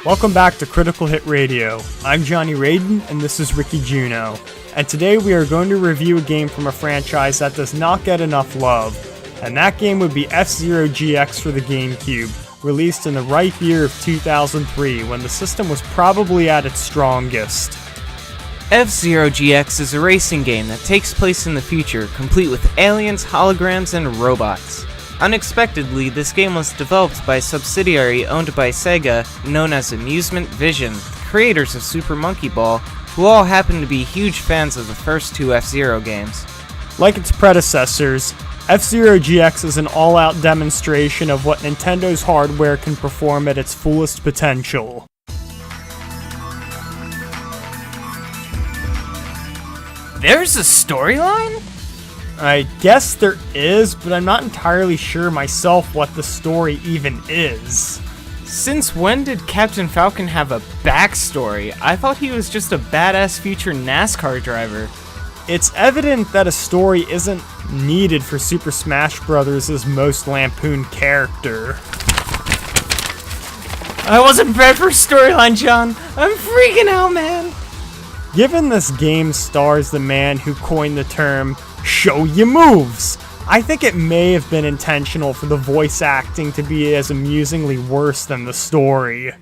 Welcome back to Critical Hit Radio. I'm Johnny Raiden, and this is Ricky Juno. And today we are going to review a game from a franchise that does not get enough love. And that game would be F-Zero GX for the Gamecube, released in the ripe year of 2003, when the system was probably at its strongest. F-Zero GX is a racing game that takes place in the future, complete with aliens, holograms, and robots. Unexpectedly, this game was developed by a subsidiary owned by Sega, known as Amusement Vision, the creators of Super Monkey Ball, who all happen to be huge fans of the first two F-Zero games. Like its predecessors, F-Zero GX is an all-out demonstration of what Nintendo's hardware can perform at its fullest potential. There's a storyline? I guess there is, but I'm not entirely sure myself what the story even is. Since when did Captain Falcon have a backstory? I thought he was just a badass future NASCAR driver. It's evident that a story isn't needed for Super Smash Bros.' most lampooned character. I wasn't prepared for a storyline, John. I'm freaking out, man. Given this game stars the man who coined the term, "show your moves," I think it may have been intentional for the voice acting to be as amusingly worse than the story.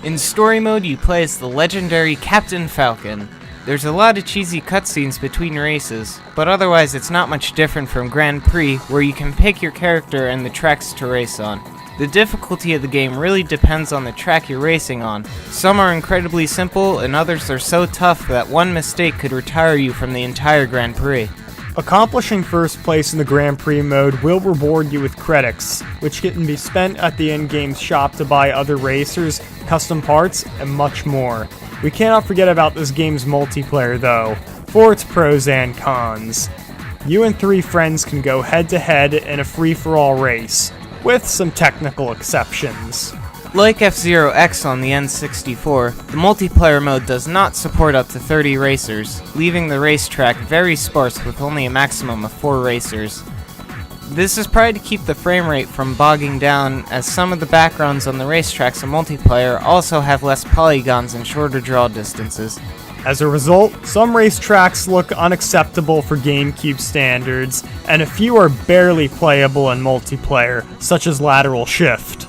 In story mode, you play as the legendary Captain Falcon. There's a lot of cheesy cutscenes between races, but otherwise it's not much different from Grand Prix, where you can pick your character and the tracks to race on. The difficulty of the game really depends on the track you're racing on. Some are incredibly simple, and others are so tough that one mistake could retire you from the entire Grand Prix. Accomplishing first place in the Grand Prix mode will reward you with credits, which can be spent at the in-game shop to buy other racers, custom parts, and much more. We cannot forget about this game's multiplayer though, for its pros and cons. You and 3 friends can go head-to-head in a free-for-all race, with some technical exceptions. Like F-Zero X on the N64, the multiplayer mode does not support up to 30 racers, leaving the racetrack very sparse with only a maximum of 4 racers. This is probably to keep the frame rate from bogging down, as some of the backgrounds on the racetracks in multiplayer also have less polygons and shorter draw distances. As a result, some racetracks look unacceptable for GameCube standards, and a few are barely playable in multiplayer, such as Lateral Shift.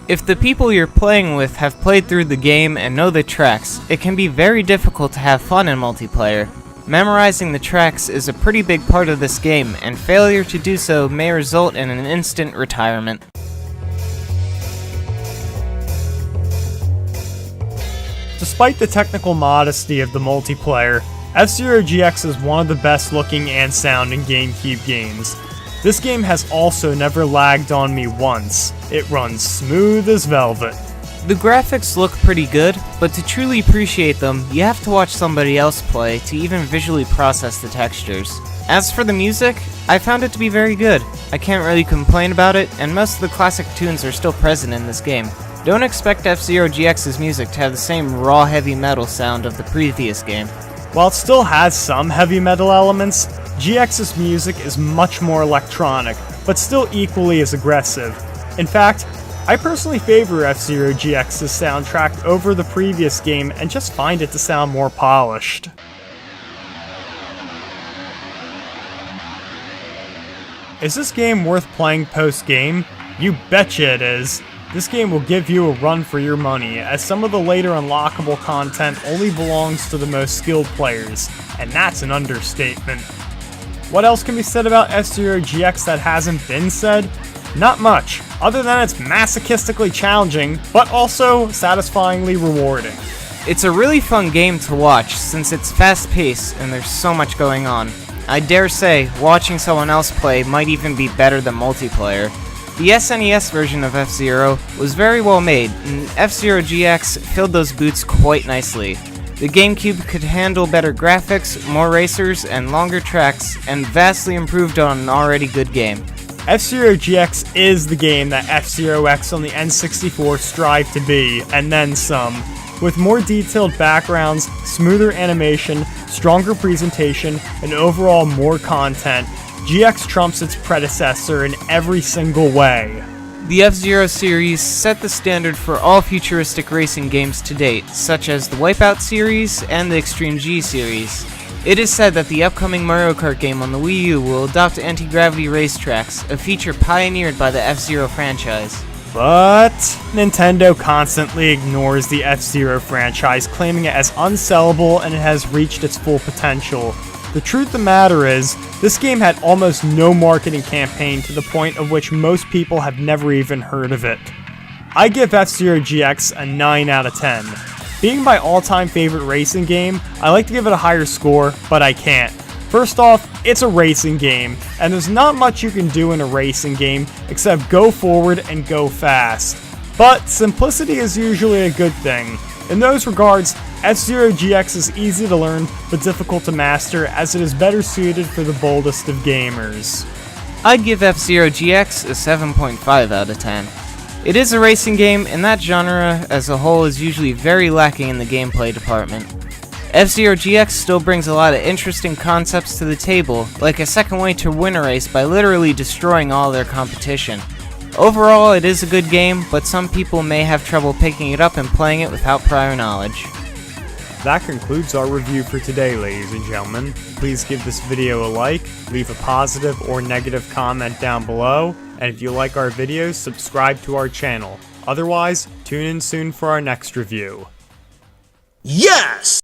If the people you're playing with have played through the game and know the tracks, it can be very difficult to have fun in multiplayer. Memorizing the tracks is a pretty big part of this game, and failure to do so may result in an instant retirement. Despite the technical modesty of the multiplayer, F-Zero GX is one of the best looking and sounding GameCube games. This game has also never lagged on me once. It runs smooth as velvet. The graphics look pretty good, but to truly appreciate them, you have to watch somebody else play to even visually process the textures. As for the music, I found it to be very good. I can't really complain about it, and most of the classic tunes are still present in this game. Don't expect F-Zero GX's music to have the same raw heavy metal sound of the previous game. While it still has some heavy metal elements, GX's music is much more electronic, but still equally as aggressive. In fact, I personally favor F-Zero GX's soundtrack over the previous game and just find it to sound more polished. Is this game worth playing post-game? You betcha it is! This game will give you a run for your money, as some of the later unlockable content only belongs to the most skilled players, and that's an understatement. What else can be said about F-Zero GX that hasn't been said? Not much, other than it's masochistically challenging, but also satisfyingly rewarding. It's a really fun game to watch, since it's fast-paced and there's so much going on. I dare say, watching someone else play might even be better than multiplayer. The SNES version of F-Zero was very well made, and F-Zero GX filled those boots quite nicely. The GameCube could handle better graphics, more racers, and longer tracks, and vastly improved on an already good game. F-Zero GX is the game that F-Zero X on the N64 strived to be, and then some. With more detailed backgrounds, smoother animation, stronger presentation, and overall more content, GX trumps its predecessor in every single way. The F-Zero series set the standard for all futuristic racing games to date, such as the Wipeout series and the Extreme G series. It is said that the upcoming Mario Kart game on the Wii U will adopt anti-gravity racetracks, a feature pioneered by the F-Zero franchise. But Nintendo constantly ignores the F-Zero franchise, claiming it as unsellable and it has reached its full potential. The truth of the matter is, this game had almost no marketing campaign to the point of which most people have never even heard of it. I give F-Zero GX a 9 out of 10. Being my all-time favorite racing game, I like to give it a higher score, but I can't. First off, it's a racing game, and there's not much you can do in a racing game except go forward and go fast. But simplicity is usually a good thing. In those regards, F-Zero GX is easy to learn but difficult to master, as it is better suited for the boldest of gamers. I'd give F-Zero GX a 7.5 out of 10. It is a racing game, and that genre as a whole is usually very lacking in the gameplay department. F-Zero GX still brings a lot of interesting concepts to the table, like a second way to win a race by literally destroying all their competition. Overall, it is a good game, but some people may have trouble picking it up and playing it without prior knowledge. That concludes our review for today, ladies and gentlemen. Please give this video a like, leave a positive or negative comment down below, and if you like our videos, subscribe to our channel. Otherwise, tune in soon for our next review. Yes!